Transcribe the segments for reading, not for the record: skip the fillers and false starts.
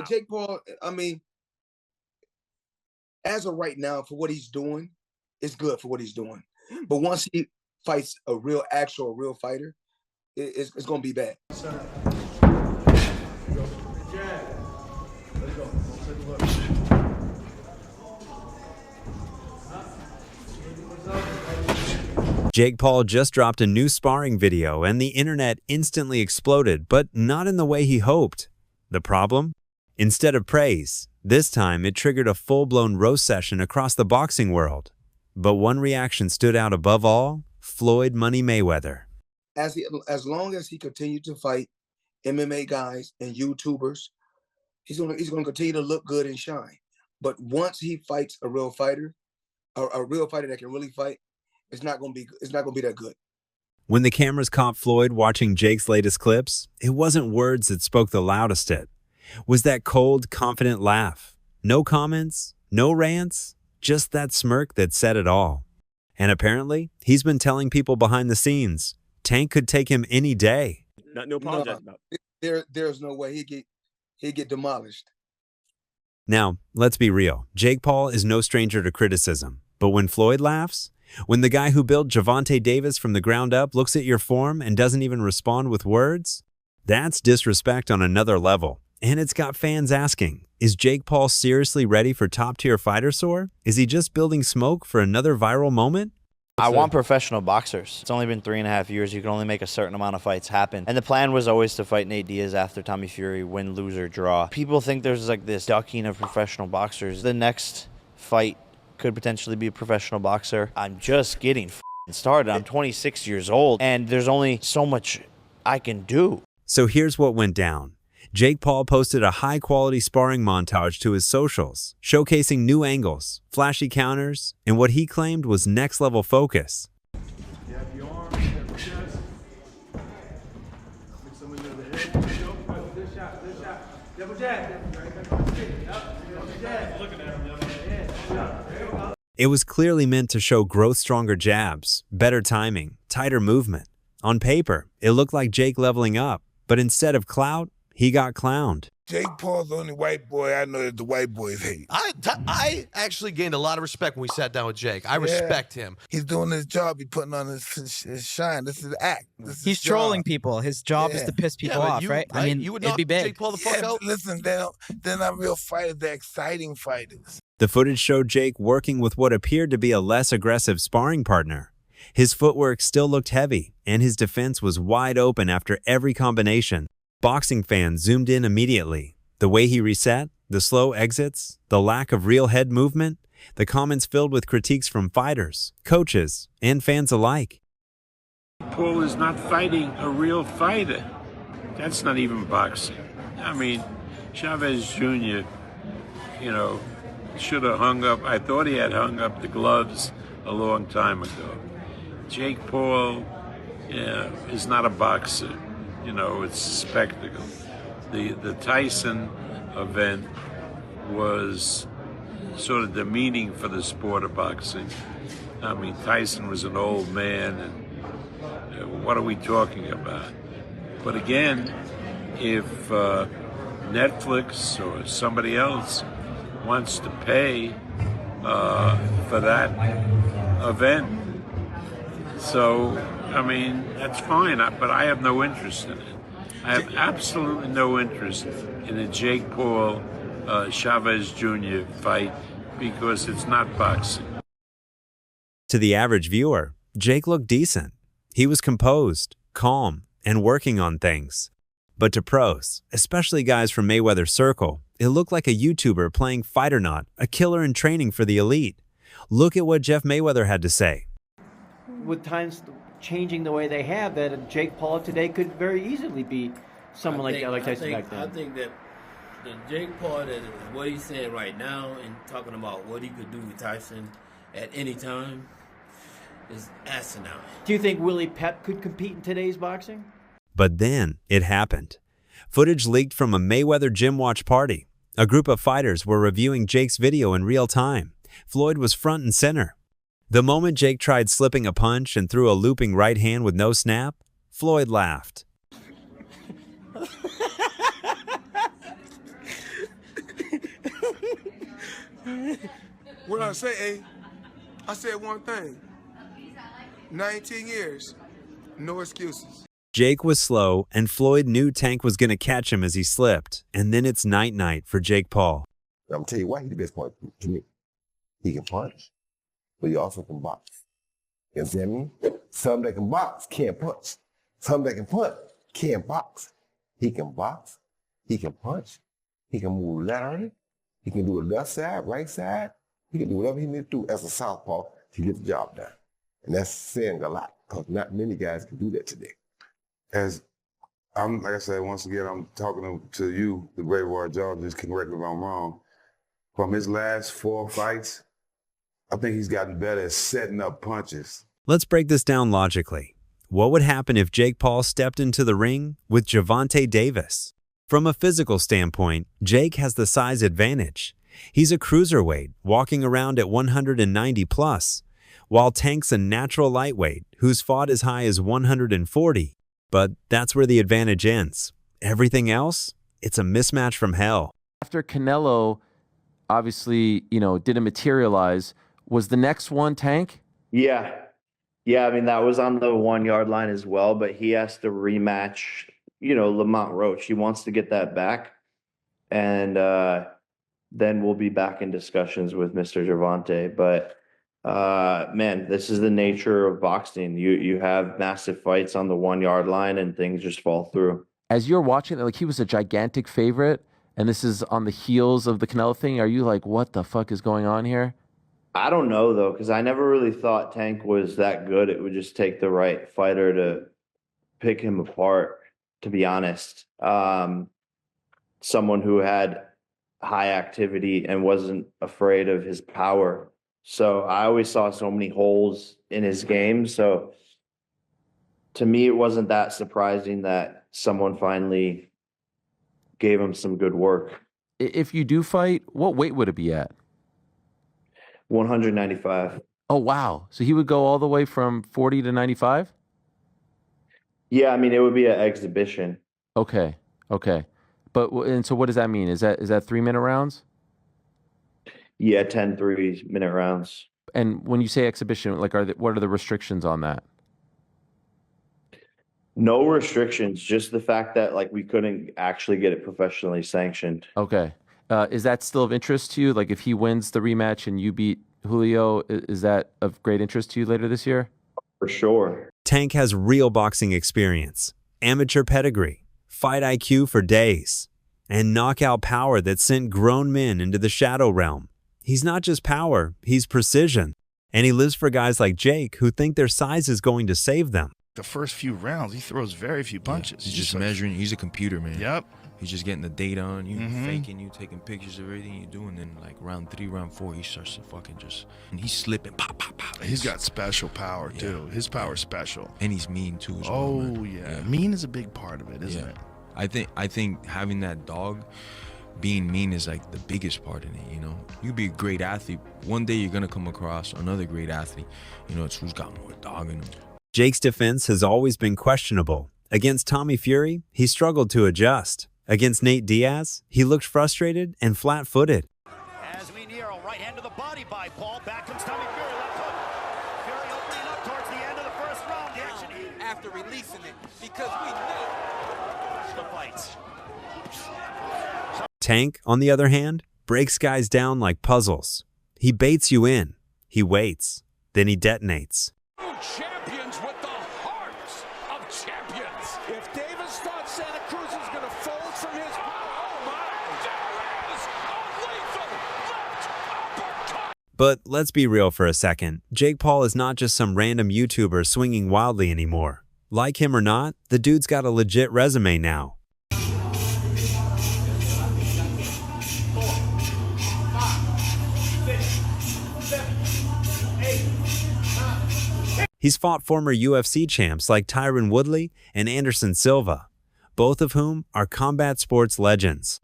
Jake Paul, I mean, as of right now, for what he's doing, it's good for what he's doing. But once he fights a real fighter, it's going to be bad. Jake Paul just dropped a new sparring video and the internet instantly exploded, but not in the way he hoped. The problem? Instead of praise, this time it triggered a full-blown roast session across the boxing world. But one reaction stood out above all: Floyd "Money" Mayweather. As long as he continues to fight MMA guys and YouTubers, he's gonna continue to look good and shine. But once he fights a real fighter that can really fight, it's not gonna be that good. When the cameras caught Floyd watching Jake's latest clips, it wasn't words that spoke the loudest. It was that cold, confident laugh. No comments, no rants, just that smirk that said it all. And apparently, he's been telling people behind the scenes, Tank could take him any day. No apologize about it. There's no way he'd get demolished. Now, let's be real. Jake Paul is no stranger to criticism. But when Floyd laughs, when the guy who built Gervonta Davis from the ground up looks at your form and doesn't even respond with words, that's disrespect on another level. And it's got fans asking, is Jake Paul seriously ready for top-tier fighter soar? Is he just building smoke for another viral moment? I want professional boxers. It's only been 3.5 years. You can only make a certain amount of fights happen. And the plan was always to fight Nate Diaz after Tommy Fury, win, lose, or draw. People think there's like this ducking of professional boxers. The next fight could potentially be a professional boxer. I'm just getting started. I'm 26 years old, and there's only so much I can do. So here's what went down. Jake Paul posted a high-quality sparring montage to his socials, showcasing new angles, flashy counters, and what he claimed was next-level focus. You have your arms, you have your chest. Pick someone near the head. Good shot, good shot. Double jab. Looking at him. It was clearly meant to show growth-stronger jabs, better timing, tighter movement. On paper, it looked like Jake leveling up, but instead of clout, he got clowned. Jake Paul's the only white boy I know that the white boys hate. I actually gained a lot of respect when we sat down with Jake. I respect him. He's doing his job. He's putting on his shine. This is act. He's trolling people. His job is to piss people off, right? I mean, you would it'd knock be big. Jake Paul the fuck out? Listen, they're not real fighters. They're exciting fighters. The footage showed Jake working with what appeared to be a less aggressive sparring partner. His footwork still looked heavy, and his defense was wide open after every combination. Boxing fans zoomed in immediately. The way he reset, the slow exits, the lack of real head movement, the comments filled with critiques from fighters, coaches, and fans alike. Paul is not fighting a real fighter. That's not even boxing. I mean, Chavez Jr., should have hung up. I thought he had hung up the gloves a long time ago. Jake Paul is not a boxer. It's a spectacle. The Tyson event was sort of demeaning for the sport of boxing. I mean, Tyson was an old man, and what are we talking about? But again, if Netflix or somebody else wants to pay for that event, so, I mean, that's fine, but I have no interest in it. I have absolutely no interest in a Jake Paul Chavez Jr. fight because it's not boxing. To the average viewer, Jake looked decent. He was composed, calm, and working on things. But to pros, especially guys from Mayweather's circle, it looked like a YouTuber playing fight or not, a killer in training for the elite. Look at what Jeff Mayweather had to say. With times changing the way they have, that Jake Paul today could very easily be someone like Tyson back then. I think that the Jake Paul, that what he's saying right now and talking about what he could do with Tyson at any time is asinine. Do you think Willie Pep could compete in today's boxing? But then it happened. Footage leaked from a Mayweather gym watch party. A group of fighters were reviewing Jake's video in real time. Floyd was front and center. The moment Jake tried slipping a punch and threw a looping right hand with no snap, Floyd laughed. What did I say, A? I said one thing. 19 years, no excuses. Jake was slow, and Floyd knew Tank was going to catch him as he slipped. And then it's night-night for Jake Paul. I'm going to tell you why he's the best puncher to me. He can punch, but he also can box. You understand me? Some that can box can't punch. Some that can punch can't box. He can box, he can punch, he can move laterally, he can do the left side, right side. He can do whatever he needs to do as a southpaw to get the job done. And that's saying a lot, because not many guys can do that today. As I'm, like I said, once again, I'm talking to you, the great Roy Jones, just correct me if I'm wrong. From his last 4 fights, I think he's gotten better at setting up punches. Let's break this down logically. What would happen if Jake Paul stepped into the ring with Gervonta Davis? From a physical standpoint, Jake has the size advantage. He's a cruiserweight, walking around at 190 plus, while Tank's a natural lightweight who's fought as high as 140. But that's where the advantage ends. Everything else, it's a mismatch from hell. After Canelo, obviously, didn't materialize, was the next one Tank? Yeah. Yeah, I mean, that was on the 1 yard line as well, but he has to rematch, Lamont Roach. He wants to get that back. And then we'll be back in discussions with Mr. Gervonta. But man, this is the nature of boxing. You have massive fights on the 1 yard line and things just fall through. As you're watching it, like he was a gigantic favorite, and this is on the heels of the Canelo thing. Are you like, what the fuck is going on here? I don't know, though, because I never really thought Tank was that good. It would just take the right fighter to pick him apart, to be honest. Someone who had high activity and wasn't afraid of his power. So I always saw so many holes in his game. So to me, it wasn't that surprising that someone finally gave him some good work. If you do fight, what weight would it be at? 195. Oh, wow. So he would go all the way from 40 to 95? Yeah, I mean, it would be an exhibition. Okay. And so what does that mean? Is that 3-minute rounds? Yeah, 10 3-minute rounds. And when you say exhibition, like, what are the restrictions on that? No restrictions, just the fact that we couldn't actually get it professionally sanctioned. Okay. Is that still of interest to you? Like, if he wins the rematch and you beat Julio, is that of great interest to you later this year? For sure. Tank has real boxing experience, amateur pedigree, fight IQ for days, and knockout power that sent grown men into the shadow realm. He's not just power, he's precision. And he lives for guys like Jake who think their size is going to save them. The first few rounds, he throws very few punches. He's just measuring. He's a computer, man. Yep. He's just getting the data on you, faking you, taking pictures of everything you do, and then round 3, round 4, he starts to fucking and he's slipping, pop, pop, pop. He's got special power too. His power's special. And he's mean too as well. Oh man. yeah, mean is a big part of it, isn't it? I think having that dog, being mean is the biggest part in it. You be a great athlete. One day you're gonna come across another great athlete. It's who's got more dog in him. Jake's defense has always been questionable. Against Tommy Fury, he struggled to adjust. Against Nate Diaz, he looked frustrated and flat-footed. As we near a right hand to the body by Paul, back comes Tommy Fury, left hook. Fury opening up towards the end of the first round. The action after releasing it, because we know the fights. Tank, on the other hand, breaks guys down like puzzles. He baits you in, he waits, then he detonates. champions with the hearts of champions. If Davis thought Santa Cruz was going to fold from his power, oh my, there is a lethal left uppercut. But let's be real for a second. Jake Paul is not just some random YouTuber swinging wildly anymore. Like him or not, the dude's got a legit resume now. He's fought former UFC champs like Tyron Woodley and Anderson Silva, both of whom are combat sports legends.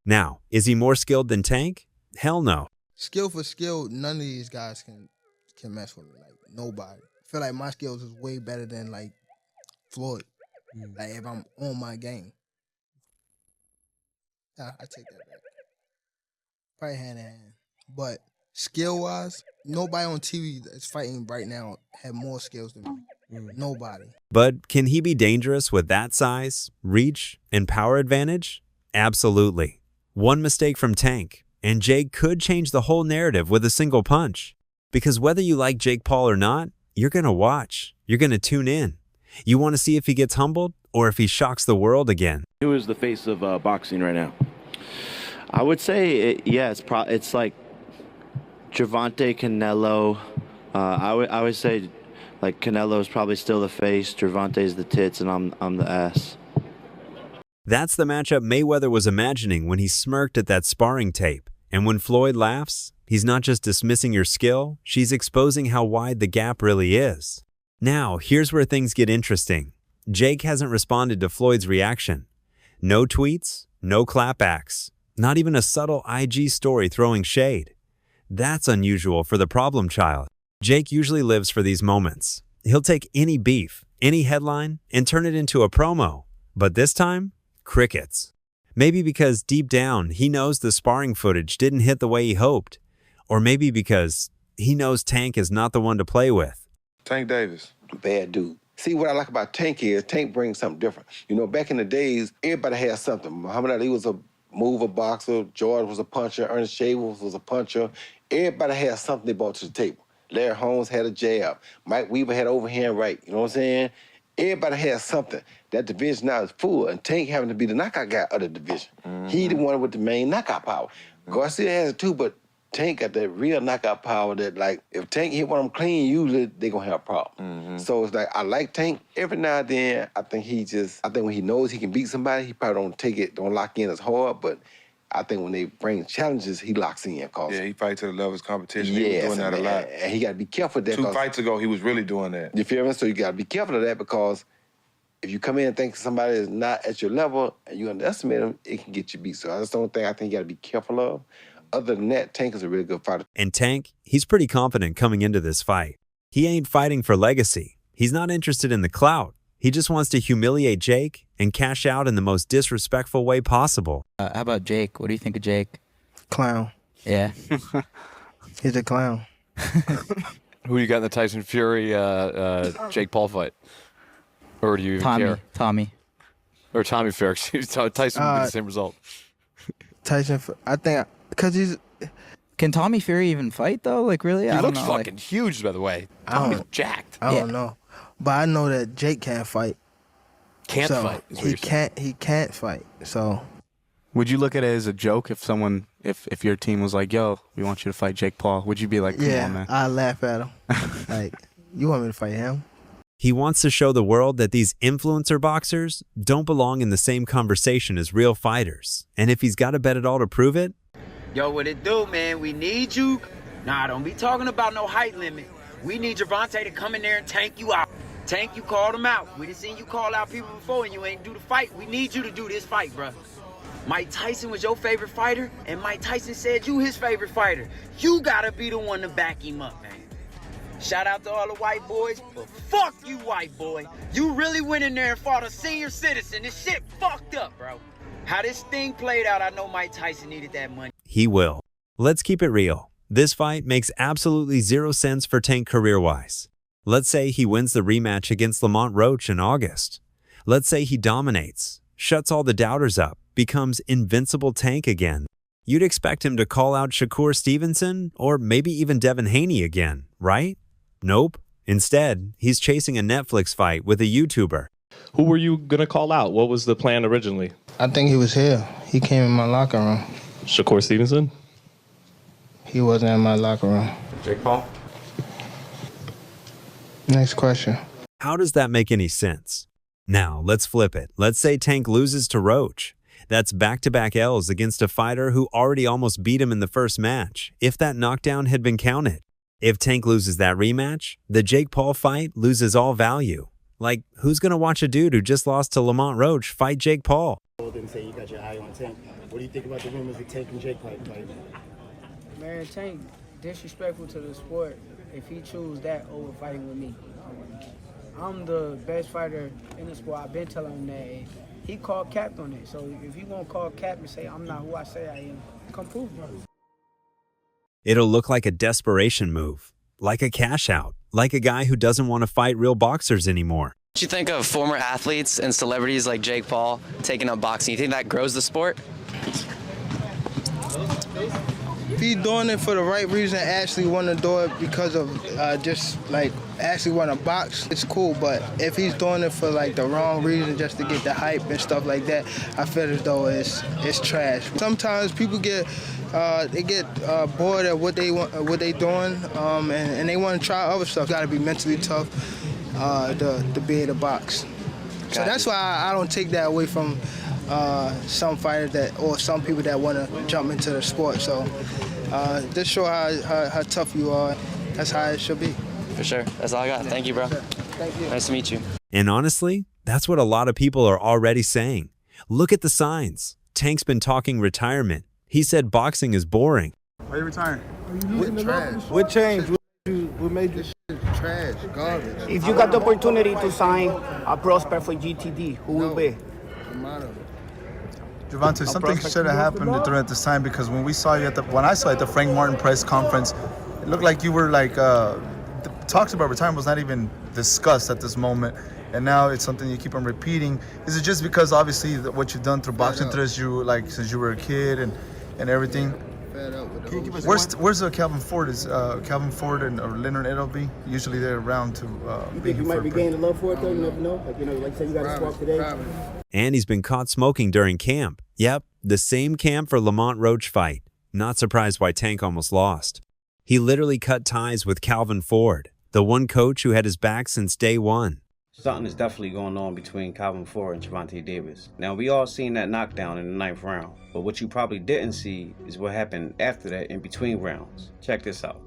Now, is he more skilled than Tank? Hell no. Skill for skill, none of these guys can mess with me. Nobody. I feel like my skills is way better than Floyd. Like if I'm on my game. I take that back. Probably hand in hand. But skill wise, nobody on TV that's fighting right now have more skills than me. Nobody. But can he be dangerous with that size, reach, and power advantage? Absolutely. One mistake from Tank, and Jake could change the whole narrative with a single punch. Because whether you like Jake Paul or not, you're going to watch. You're going to tune in. You want to see if he gets humbled or if he shocks the world again. Who is the face of boxing right now? I would say, it's like Gervonta, Canelo. I would say like Canelo is probably still the face, Gervonta is the tits, and I'm the ass. That's the matchup Mayweather was imagining when he smirked at that sparring tape. And when Floyd laughs, he's not just dismissing your skill, she's exposing how wide the gap really is. Now, here's where things get interesting. Jake hasn't responded to Floyd's reaction. No tweets, no clapbacks, not even a subtle IG story throwing shade. That's unusual for the problem child. Jake usually lives for these moments. He'll take any beef, any headline, and turn it into a promo. But this time, crickets. Maybe because deep down, he knows the sparring footage didn't hit the way he hoped. Or maybe because he knows Tank is not the one to play with. Tank Davis. Bad dude. See, what I like about Tank is Tank brings something different. You know, back in the days, everybody had something. Muhammad Ali was a mover boxer. George was a puncher. Ernest Shavers was a puncher. Everybody had something they brought to the table. Larry Holmes had a jab. Mike Weaver had overhand right. You know what I'm saying? Everybody has something. That division now is full, and Tank having to be the knockout guy of the division. He the one with the main knockout power. Garcia has it too, but Tank got that real knockout power that, like, if Tank hit one of them clean, usually they gonna have a problem. So it's like, I like Tank. Every now and then, I think when he knows he can beat somebody, he probably don't lock in as hard, but I think when they bring challenges, he locks in. Yeah, he fights to the level of his competition. He was doing that a lot. And he got to be careful of that. 2 fights ago, he was really doing that. You feel me? So you got to be careful of that, because if you come in and think somebody is not at your level and you underestimate them, it can get you beat. So that's the only thing I think you got to be careful of. Other than that, Tank is a really good fighter. And Tank, he's pretty confident coming into this fight. He ain't fighting for legacy. He's not interested in the clout. He just wants to humiliate Jake and cash out in the most disrespectful way possible. How about Jake? What do you think of Jake? Clown. Yeah. He's a clown. Who you got in the Tyson Fury Jake Paul fight? Or do you even care? Tommy. Or Tommy Fury. Excuse me. Tyson would be the same result. Tyson, I think, because he's... Can Tommy Fury even fight, though? Like, really? He looks fucking huge, by the way. Tommy's jacked. I don't know. But I know that Jake can't fight. Can't fight. He can't fight. So, would you look at it as a joke if someone, if your team was like, "Yo, we want you to fight Jake Paul"? Would you be like, "Come on, man"? I laugh at him. Like, you want me to fight him? He wants to show the world that these influencer boxers don't belong in the same conversation as real fighters. And if he's got to bet it all to prove it, yo, what it do, man? We need you. Nah, don't be talking about no height limit. We need Gervonta to come in there and tank you out. Tank, you called him out. We done seen you call out people before and you ain't do the fight. We need you to do this fight, bro. Mike Tyson was your favorite fighter, and Mike Tyson said you his favorite fighter. You gotta be the one to back him up, man. Shout out to all the white boys, but fuck you, white boy. You really went in there and fought a senior citizen. This shit fucked up, bro. How this thing played out, I know Mike Tyson needed that money. he will. Let's keep it real. This fight makes absolutely zero sense for Tank career-wise. Let's say he wins the rematch against Lamont Roach in August. Let's say he dominates, shuts all the doubters up, becomes invincible Tank again. You'd expect him to call out Shakur Stevenson or maybe even Devin Haney again, right? Nope. Instead, he's chasing a Netflix fight with a YouTuber. Who were you going to call out? What was the plan originally? I think he was here. He came in my locker room. Shakur Stevenson? He wasn't in my locker room. Jake Paul? Next question. How does that make any sense? Now, let's flip it. Let's say Tank loses to Roach. That's back-to-back L's against a fighter who already almost beat him in the first match, if that knockdown had been counted. If Tank loses that rematch, the Jake Paul fight loses all value. Like, who's going to watch a dude who just lost to Lamont Roach fight Jake Paul? Didn't say you got your eye on Tank. What do you think about the rumors of Tank and Jake fight? Man, Tank disrespectful to the sport if he choose that over fighting with me. I I'm the best fighter in the sport. I've been telling him that. And he called cap on it. So if you gonna call cap and say I'm not who I say I am, come prove it. It'll look like a desperation move, like a cash out, like a guy who doesn't want to fight real boxers anymore. What do you think of former athletes and celebrities like Jake Paul taking up boxing? You think that grows the sport? If he's doing it for the right reason, actually want to do it because of just like actually want to box, it's cool. But if he's doing it for like the wrong reason, just to get the hype and stuff like that, I feel as though it's trash. Sometimes people get bored at what they doing, and they want to try other stuff. Got to be mentally tough to be able to box. So that's why I don't take that away from some fighters or some people that want to jump into the sport. So just show how tough you are. That's how it should be. For sure. That's all I got. Thank you, bro. Thank you. Nice to meet you. And honestly, that's what a lot of people are already saying. Look at the signs. Tank's been talking retirement. He said boxing is boring. Why are you retiring? What changed? What made this shit trash, garbage? If you got the opportunity to sign a prospect for GTD, who will be? Gervonta, something should have happened during this time, because when I saw you at the Frank Martin press conference, it looked like you were like talks about retirement was not even discussed at this moment, and now it's something you keep on repeating. Is it just because obviously what you've done through boxing since you were a kid and everything? Where's Calvin Ford? Is Calvin Ford or Leonard Edelby? Usually they're around to. You think you might be gaining love for it though? You never know. Like say you got a swap today. And he's been caught smoking during camp. Yep, the same camp for Lamont Roach fight. Not surprised why Tank almost lost. He literally cut ties with Calvin Ford, the one coach who had his back since day one. Something is definitely going on between Calvin Ford and Gervonta Davis. Now, we all seen that knockdown in the 9th round, but what you probably didn't see is what happened after that in between rounds. Check this out.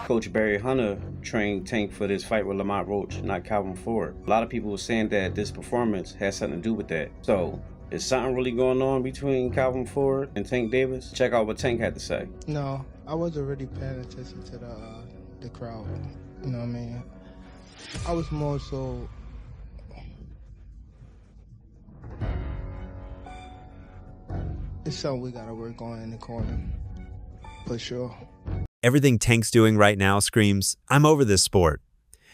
Coach Barry Hunter trained Tank for this fight with Lamont Roach, not Calvin Ford. A lot of people were saying that this performance has something to do with that. So, is something really going on between Calvin Ford and Tank Davis? Check out what Tank had to say. No, I wasn't really paying attention to the crowd. You know what I mean? I was more so. It's something we gotta work on in the corner, for sure. Everything Tank's doing right now screams, I'm over this sport.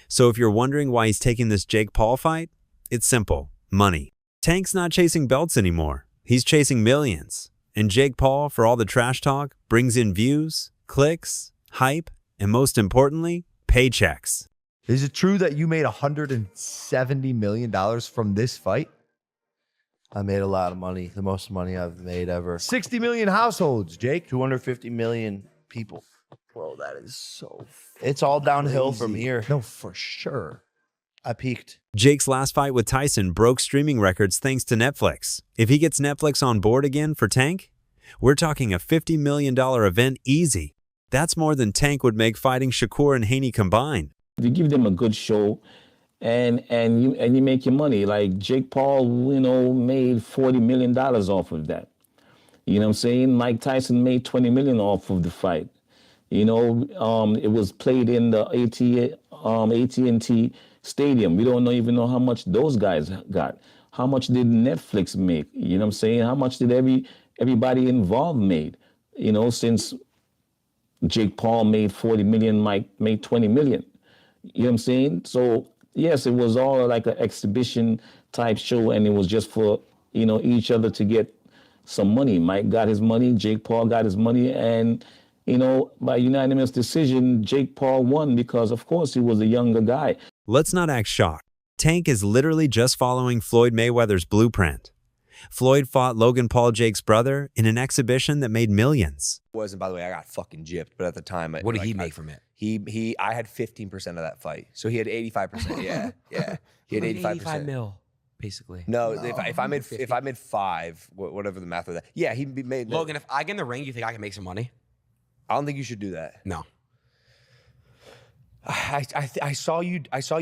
So if you're wondering why he's taking this Jake Paul fight, it's simple, money. Tank's not chasing belts anymore. He's chasing millions. And Jake Paul, for all the trash talk, brings in views, clicks, hype, and most importantly, paychecks. Is it true that you made $170 million from this fight? I made a lot of money, the most money I've made ever. 60 million households, Jake. 250 million people. Bro, that is so It's all downhill from here. No, for sure. I peaked. Jake's last fight with Tyson broke streaming records thanks to Netflix. If he gets Netflix on board again for Tank, we're talking a $50 million event easy. That's more than Tank would make fighting Shakur and Haney combined. You give them a good show and you make your money. Like Jake Paul, made $40 million off of that. You know what I'm saying? Mike Tyson made $20 million off of the fight. It was played in the AT&T Stadium. We don't even know how much those guys got. How much did Netflix make? You know what I'm saying? How much did everybody involved made? Since Jake Paul made 40 million, Mike made 20 million. You know what I'm saying? So yes, it was all like an exhibition type show, and it was just for, each other to get some money. Mike got his money, Jake Paul got his money, and by unanimous decision, Jake Paul won because, of course, he was a younger guy. Let's not act shocked. Tank is literally just following Floyd Mayweather's blueprint. Floyd fought Logan Paul, Jake's brother, in an exhibition that made millions. Wasn't, by the way, I got fucking gypped, but at the time, what did he make from it? I had 15% of that fight, so he had 85%. Yeah. He had 85%. 85 mil, basically. No, if I made 5, whatever the math of that. Yeah, he made. Logan, if I get in the ring, you think I can make some money? I don't think you should do that. No. I saw you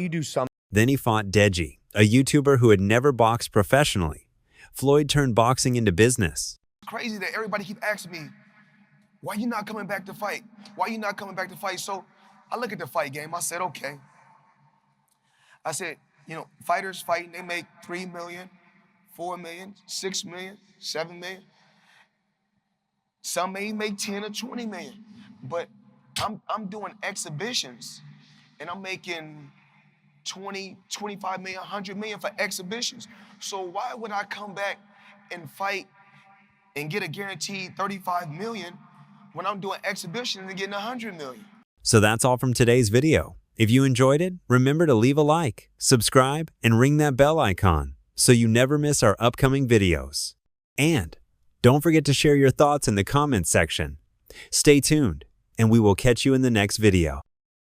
do some. Then he fought Deji, a YouTuber who had never boxed professionally. Floyd turned boxing into business. Crazy that everybody keep asking me, Why you not coming back to fight? Why you not coming back to fight? So I look at the fight game. I said, okay. I said, you know, fighters fighting, they make 3 million, 4 million, 6 million, 7 million. Some may make 10 or 20 million. But I'm doing exhibitions and I'm making 20, 25 million, 100 million for exhibitions. So why would I come back and fight and get a guaranteed 35 million when I'm doing exhibitions and getting 100 million? So that's all from today's video. If you enjoyed it, remember to leave a like, subscribe, and ring that bell icon so you never miss our upcoming videos. And don't forget to share your thoughts in the comments section. Stay tuned, and we will catch you in the next video.